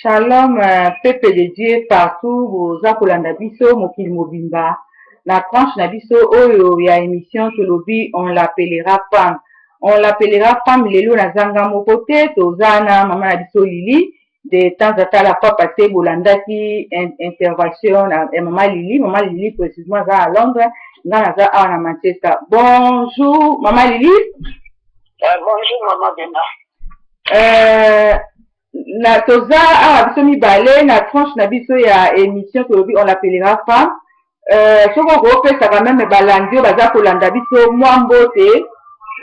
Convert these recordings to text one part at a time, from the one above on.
Shalom, peuple de Dieu partout, boza kolanda biso mokili mobimba. La tranche na biso oyo ya émission tolobi on l'appellera femme. On l'appellera femme lelo na zanga moko te toza na mama na biso Lili. De temps à temps la fois passée bolandaki intervention na mama Lili précisément za à Londres, nga na za à na Manchester. Bonjour mama Lili. Bonjour maman Bena. Na toza awa biso mibale na tranche na biso ya émission tolobi on l'appellera femme. Soko kopesaka meme balandi oyo baza kolanda biso mwa mbote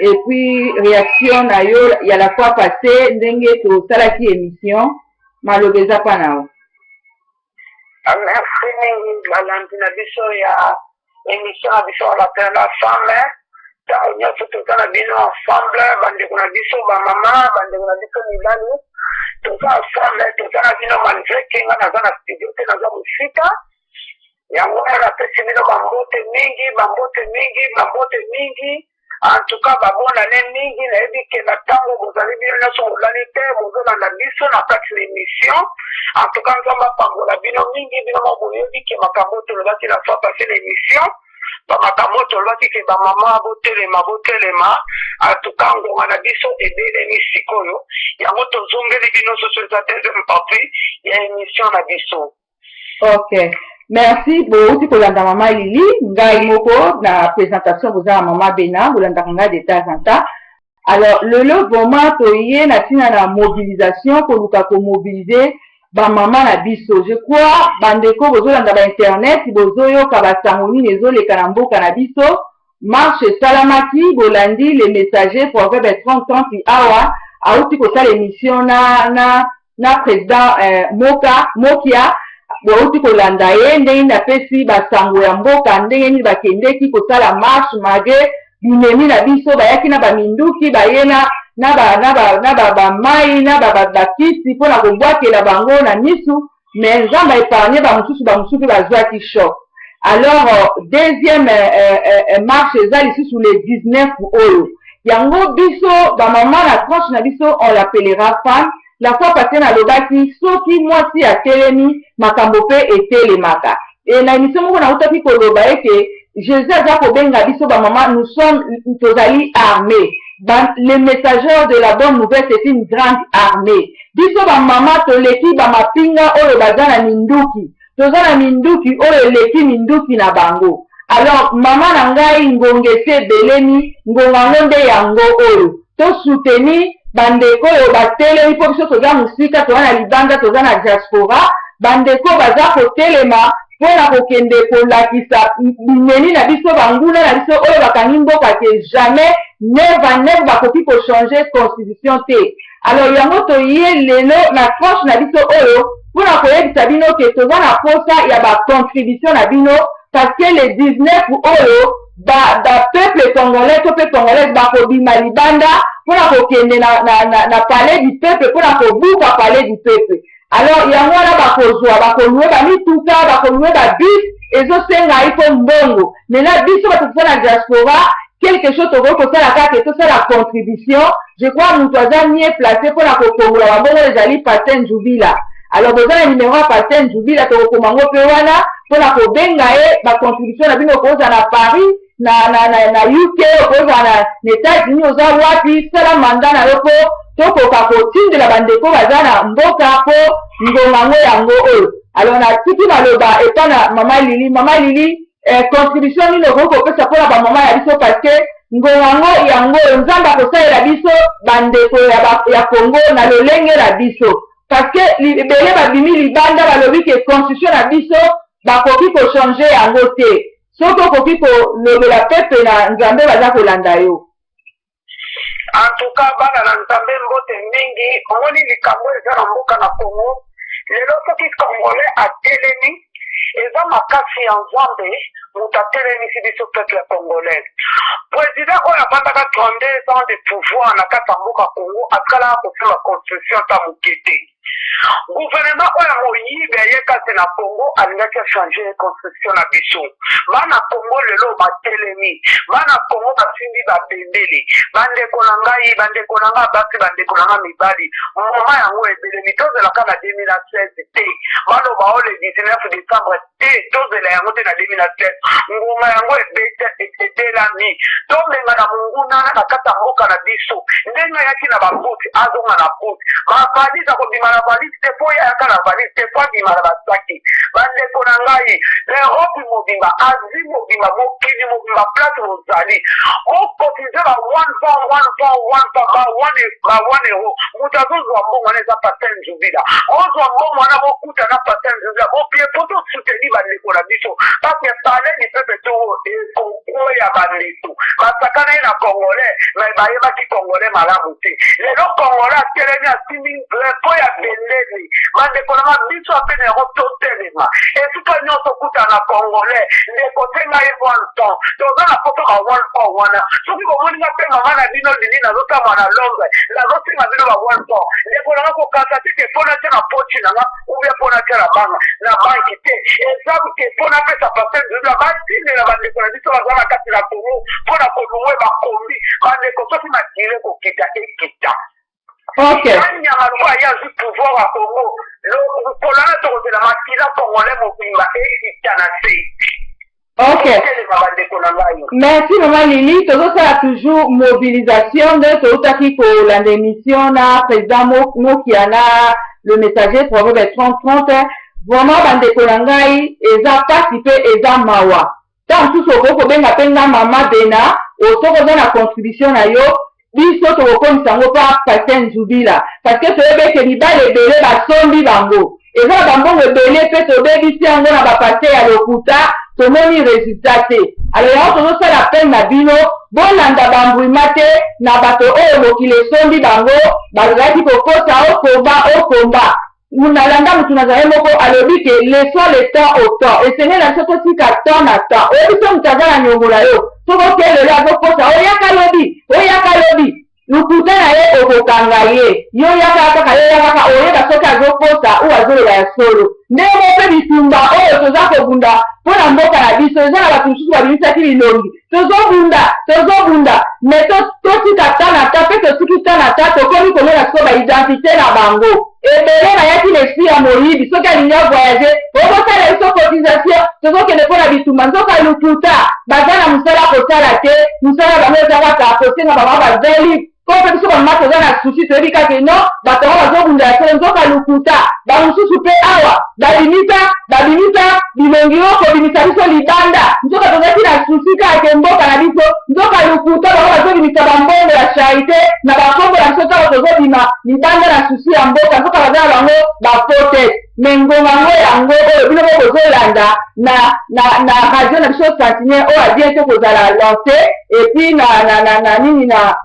et puis réaction na yo ya la fois passée ndenge tosalaki émission maloba eza mpa na yo. Merci mingi balandi na biso ya émission na biso on l'appellera femme. Ntango nyonso toza na bino ensemble bandeko na biso bamama bandeko na biso mibali toza ensemble toza na bino malgré ke nga naza na studio te naza mosika yango wana napesi bino bambote mingi en tout cas babonane mingi nayebi ke na ntango bozali bino nyonso molali te bozolanda biso na kati na émission en tout cas nzambe apangola bino mingi bino maboyebi ke makambo tolobaki na fois passé na émission bamakambo tolobaki ke bamama botelema en tout cas ngonga na biso ebelemi sikoyo yango tozongeli bino soso eza deuxième partie ya émission na biso. Ok, merci bouti kolanda mama Lili ngai moko na présentation boza mama Bena bolandaka ngai de temps en temps. Alors lelo vraiment toye na ntina na mobilisation koluka komobiliser bamama na biso. Je crois bandeko bozolanda ba internet bozoyoka basango nini ezoleka na mboka na biso. Marche esalamaki bolandi le messager proverbe 30 awa auti kosala émission na président Mokia bauti kolanda ye ndenge nini apesi basango ya mboka ndenge nini bakendeki kosala marche malgré binemi na biso bayaki na baminduki baye na bamai na bakiti mpona kobwakela bango na misu mais nzambe épargne bamosusu mpe bazwaki choc. Alors deuxième marche eza lisusu le 19 oyo yango biso bamama na tranche na biso on l'appellera femme. La fois passée nalobaki soki mwasi atelemi makambo mpe etelemaka e na émission moko nautaki koloba ete Jésus aza kobenga biso bamama nous sommes tozali armés. Les messagers de la bonne nouvelle c'est une grande armée. Biso bamama toleki bamapinga oyo baza na minduki toza na minduki oyo eleki minduki na bango. Alors mama na ngai ngonga esi ebelemi ngonga yango nde yango oyo tosoutenir bandeko oyo batelemi mpo biso toza mosika toza na libanda toza na diaspora bandeko baza kotelema mpona kokende kolakisa bineni na biso banguna na biso oyo bakangi mboka te jamais neve bakoki kochange constitution te. Alors yango toye lelo na tranche na biso oyo mpona koyebisa bino ke toza na posa ya bacontribution na bino parce que le 19 oyo peuple congolais to mpe congolaise bakobima libanda mpona kokende na palais du peuple mpona kobuka palais du peuple. Alors yango wana bakozwa bakolue bamituka bakolue babus ezosenga ifo mbongo mena biso bato toza na diaspora quelque chose tokoki kosala kaka tosala contribution. Je crois moto aza mie placé mpona kokongola babongo ezali Pasteur Njubila. Alors boza na numéro ya Pasteur Njubila tokokoma ngo mpe wana mpona kobenga ye bacontribution na bino okoza na Paris na UK okoza na États-Unis oza wapi sala manda na yo mpo tokoka kotindela bandeko baza na mboka mpo ngonga yango oyo. Alors natiki maloba epa na mama Lili contribution nini okoki kopesa mpona bamama ya biso parce que ngonga yango oyo nzambe akosalela biso bandeko ya Congo na lolenge na biso parce que ebele babimi libanda balobi ke constitution na biso bakoki kochange yango te soki okoki kolobela pepe na nzambe baza kolanda yo. En tout cas bana na nzambe mbote mingi omoni likambo eza na mboka na Congo lelo soki congolais atelemi eza makasi ya nzambe moto atelemisi biso peuple congolaise. Président oyo afandaka 32 ans de pouvoir na kati ya mboka Congo akalaka kosala constitution ta moke te gouvernement oyo ya moyibi ayekasi na Congo alingaki changer constitution na biso bana Congo lelo batelemi bana Congo basimbi babendeli bandeko na ngai basi bandeko na ngai mibali moma yango ebelemi tozelaka na 2016 te baloba o le 19 décembre te tozela yango te na 2016 nguma yango etelami tomenga na monguna na kati ya mboka na biso ndenge ayaki na babuti azonga na buti bavalise akobima na valise te po yayaka na valise te po abima na basaki bandeko na ngai Europe mobimba Asie mobimba mokili mobimba place ozali okotize ba 1 euro mutu azozwa mbongo wana eza patin njubila ozwa mbongo wana bokuta na patin njubila bopie po tosuteni bandeko na biso parce paleni pepe to ekokwea bandeko basakana ye na congolais me bayebaki congolais malamu te lelo congolais atelemi asimi po ya bendeli bandeko nanga biso apene yango totelema esuka nyonso kuta na congolais ndeko te ngai wanton toza na poto ka wanton wana soki komoninga mpe mama na bino lili nazotama na londres nazosinga bino ba wanton ndeko nanga kokasa te ke mpona te na pochi nanga ubie mpona te na banga na banki te eza ke mpona pesa pasen zozila batindela bandeko na biso baza na kati na kongo mpona kolumwe bakombi bandeko soki matire kokita ekita anyama loko ayazi pouvoir ya kongo kolana tokozela makila congolais mobimba ekita na se. Ok. Merci Maman Lili. Tozosala toujours mobilisation de tozotaki kolanda émission na président Mokiana le messager proverbe 30-30 vraiment bandeko na ngai eza pasi pe eza mawa. Tant tout soko kobenga penga mama bena otokoza na contribution na yo biso tokokomisa yango pa Patin Nzubila parce que toyebeke mibali ebele basombi bango eza bambongo ebele mpe tobebisi yango na bapase ya lokuta tomoni résultat te alors yango tozosala pene na bino bolanda bambwima te na bato oyo mokili esombi bango bazalaki kokosa okomba nalanda mutu nazali moko alobi ke laissons le temps au temps esenge na biso totika temps na temps oyo biso mutu aza na nyongola yo sokoke lelo azokosa oyaka lobi lukuta na ye okokanga ye yo yaka kaka oyeba soki azokosa ou azoloba ya solo ndenge mpe bitumba oyo toza kobunda mpona mboka na biso eza na bato mosusu babimisaki bilongi tozobunda me totika ta na ta mpe tosiki ta na ta tokomi komona siko baidentité na bango ebele bayaki lesi ya moyibi soki alingi avoyage okosala biso cotisation tozokende mpona bitumba nzoka lukuta baza na mosala kosala te mosala bango eza kaka kosenga bango bazali kope biso bamama toza na susi toyebi kaka no bato bango bazobunda ya solo nzoka lukuta bamosusu mpe awa babimisa bilongi oyo kobimisa biso libanda nzoka tozaki na susi kaka mboka na biso nzoka lukuta bango bazobimisa bambongo ya charité na bakombo na biso kaka tozobima libanda na susi ya mboka nzoka baza na bango bapote me ngonga ngo yango oyo bino mo kozolanda na radio na biso sentinelle oyo abien to kozala lancé epuis na nini na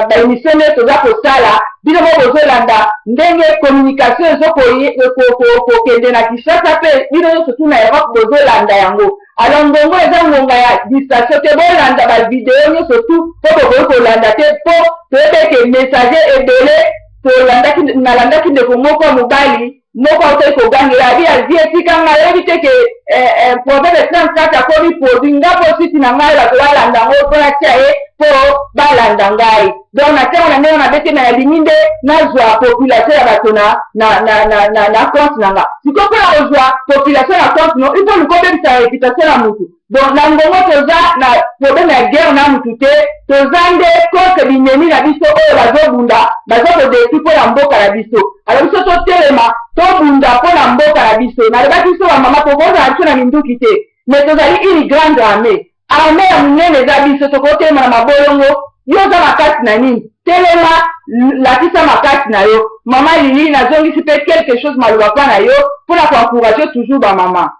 baémission nde toza kosala bino mo kozolanda ndenge communication ezokokende na Kinshasa mpe bino nyonso tu na Europe bozolanda yango alors ngongo eza ngonga ya distraction te bolanda bavideo nyonso tu po bokoki kolanda te po toyebeke messager ebele nalandaki ndeko moko mobali moko autai kogangela abi azi etikanga yebi te ke proverbe 34 akomi produit nga po siti na ngai bato balanda yango mpona tia ye po balanda ngai donc na ntango na ndenge nabete na yalingi nde nazwa population ya bato na compte na nga siko mpona kozwa population na compte no ifo likobebisa réputation na mutu donc na ngongo toza na problème ya guerre na mutu te toza nde contre binemi na biso oyo bazobunda bazokodesi mpona mboka na biso alors biso totelema tobunda mpona mboka na biso nalobaki biso bamama tokozala biso na minduki te mais tozali une grande armée ya monene eza biso tokotelema na mabolongo yo oza makasi na nini telema lakisa makasi na yo mama Lili nazongisi mpe quelque chose maloba mpa na yo mpona koencourage toujours bamama.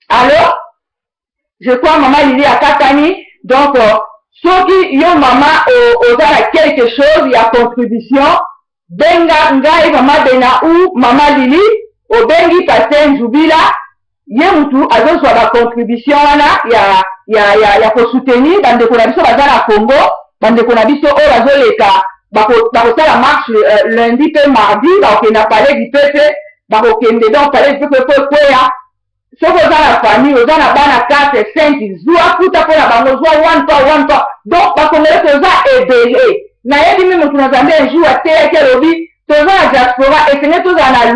Alors je crois mama Lili akatani donc soki yo mama oza na quelque chose ya contribution benga ngai mama bena ou mama Lili obengi Patin Nzubila ye mutu azozwa ba contribution wana ya kosoutenir bandeko na biso baza na Congo bandeko na biso oyo bazoleka bakosala marche lundi mpe mardi bakokende na palais du peuple bakokende donc palais du peuple po ekweya soki oza na famille oza na bana 4 5 zwa kuta mpo na bango zwa 1 fois donc bakongele toza ebele nayebi mpe motu na nzambe un jour ateyaki alobi toza na diaspora esenge tozala na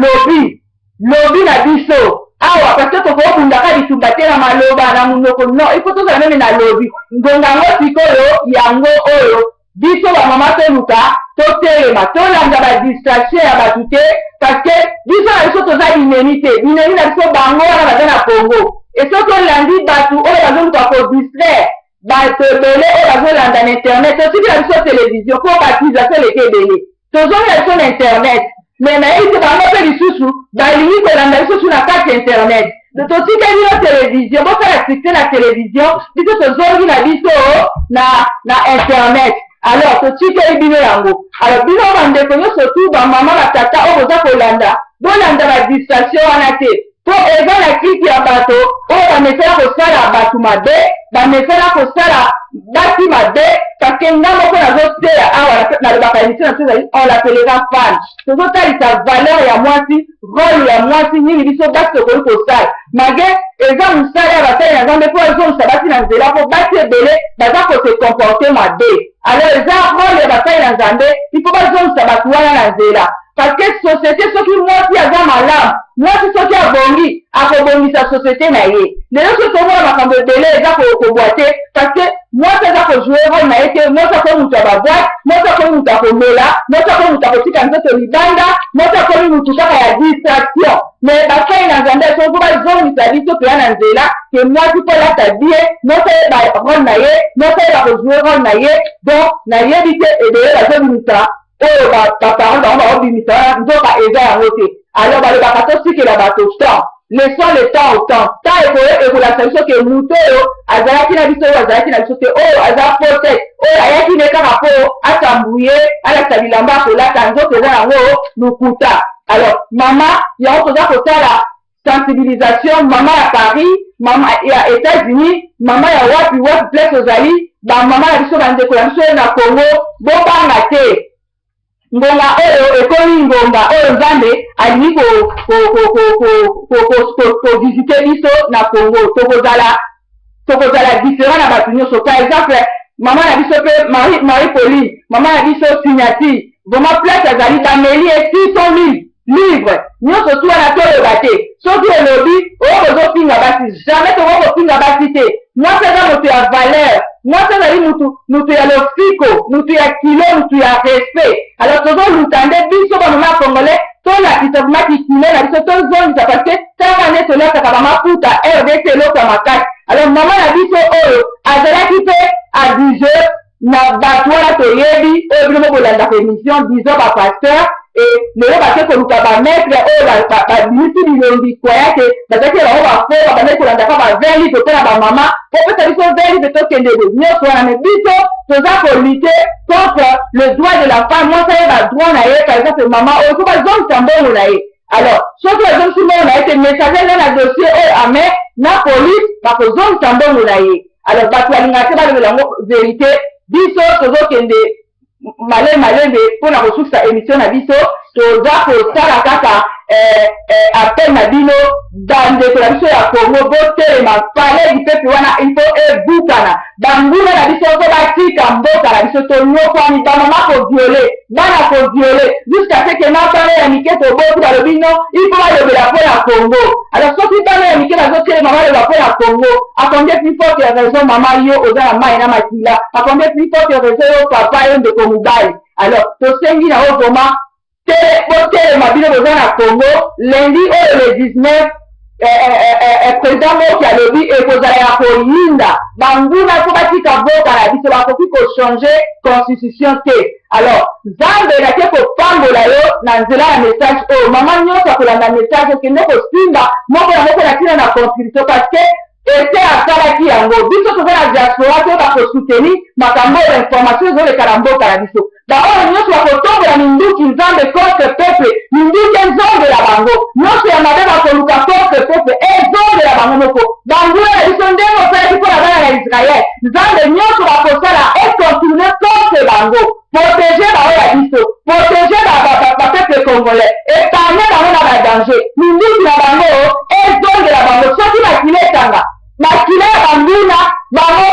lobi na biso awa parce tokobundaka bitumba te na maloba na monoko non il faut tozala meme na lobi ngonga yango sikoyo yango oyo biso bamama toluka totelema tolanda badistraction ya bato te parce que biso na biso toza bineni te bineni na biso bango wana baza na congo esoki olandi bato oyo bazoluka kodistraire bato ebele oyo bazolanda na internet osiki na biso télévision mpo batisation eleki ebele tozongi na biso na internet me nayebi te bango mpe lisusu balingi kolanda biso na kati internet totikeli yo télévision bosala succès na télévision biso tozongi na biso na internet alors totikeli bino yango alors bino bandeko nyonso tu bamama batata oyo boza kolanda bolanda badistraction wana te po eza na kiti ya bato oyo bamesala kosala bato mabe bamesala kosala bati mabe parce nga moko nazoteya awa nalobaka émission na biso ezali on l'appellera femme tozotalisa valeur ya mwasi role ya mwasi nini biso basi tokoki kosala mage eza mosala ya basali na nzambe mpo ezongisa basi na nzela mpo basi ebele baza kose comporte mabe alors eza role ya basali na nzambe ifo bazongisa bato wana na nzela parce que société soki mwasi aza malamu mwasi soki abongi akobongisa société na ye lelo so tomona makambo ebele eza kobwa te parce que mwasi aza kojue role na ye te mwasi akomi moto ya baboite mwasi akomi moto akomela mwasi akomi moto akotika nzoto libanda mwasi akomi moto kaka ya distraction mais basali na nzambe soko bazongisa biso mpenza na nzela ke mwasi mpo alata bie mwasi ayeba role na ye mwasi ayeba kojue role na ye donc nayebi te ebele bazobimisa oyo baparole bango baobimisa wana nzoka eza yango te alors balobaka tosikela bato temps laissons le temps au temps temps ekoyo ekolakisa biso ke moto oyo azalaki na biso oyo azalaki na biso te oyo aza po te oyo ayaki ne kaka mpo atambuye alakisa bilamba akolata nzoto eza yango lokuta alors mama yango toza kosala sensibilisation mama ya Paris mama ya États-Unis mama ya wapi place ozali bamama na biso bandeko na biso na Congo bobanga te ngonga oyo ekomi ngonga oyo nzambe alingi kovisite biso na Congo tokozala différent na bato nyonso par exemple mama na biso mpe Marie Pauline mama na biso Signati vraiment place azali bameli esi 100 livre nyonso tu wana toyoba te soki elobi oyo kozopinga basi jamais tokokopinga basi te mwasi aza moto ya valeur mwasi azali motu ya lofiko motu ya kilo motu ya respect alors tozoluka nde biso bamama congolais tolakisa maki kilo na biso tozongisa parce que tanga nde tolataka bamafuta rdc eloko ya makasi alors mama na biso oyo azalaki mpe a 10 heures na bato wana toyebi oyo bino bokolandaka émission 10 heures bapasteur lelo bake koluka bametre oyo babimisi bilongi kwaya te bazalaki bango bafo babandaki kolandaka ba 20 livre mpe na bamama popesa biso 20 livre tokende nyonso wana me biso toza kolite contre le droit de la femme mwasi ayeba droit na ye par exemple mama oyo so bazongisa mbongo na ye alors soki bazongisi mbongo na ye te messager nde na dossier oyo ame na police bakozongisa mbongo na ye alors bato balingaka te balobela yango vérité biso tozokende malembe mpona kosukisa émission na biso toza kosala kaka appel na bino bandeko na biso ya Congo botelema palais du peuple wana il faut ebukana banguna na biso so batika mboka na biso tonyokwani bamama koviole bana koviole jusqu'à ce que na bana ya mike toboti balobi no il faut balobela mpo na Congo alors soki bana ya mike bazotelema baloba mpo na Congo akombie plus forte ya raison mama yo oza na mai na makila akombie plus forte ya raison yo papa yo ndeko mobali alors tosengi na yo vraiment botelema bino boza na Congo lundi oyo le 19 président moko alobi ekozala ya koyinda banguna mpo batika voka na biso bakoki kochange constitution te alors nzambe nake kopambola yo na nzela ya message oyo mama nyonso akolanda message okende kosimba moko na moko na ntina na contribution parce que ete asalaki yango biso toza na diaspora te bakosoutenir makambo oyo information ezoleka na mboka na biso baoyo nyonso bakotombola minduki nzambe contre peuple minduki ezongela bango nyonso ya mabe bakoluka contre peuple ezongela bango moko bangula na biso ndenge osalaki mpo na bana na Israel nzambe nyonso bakosala ekontinue contre bango, protéger bango ya biso, protéger ba peuple congolais, épargner bango na ba danger. Minduki na bango ezongela bango soki makile etanga. Makile ya bambuna bango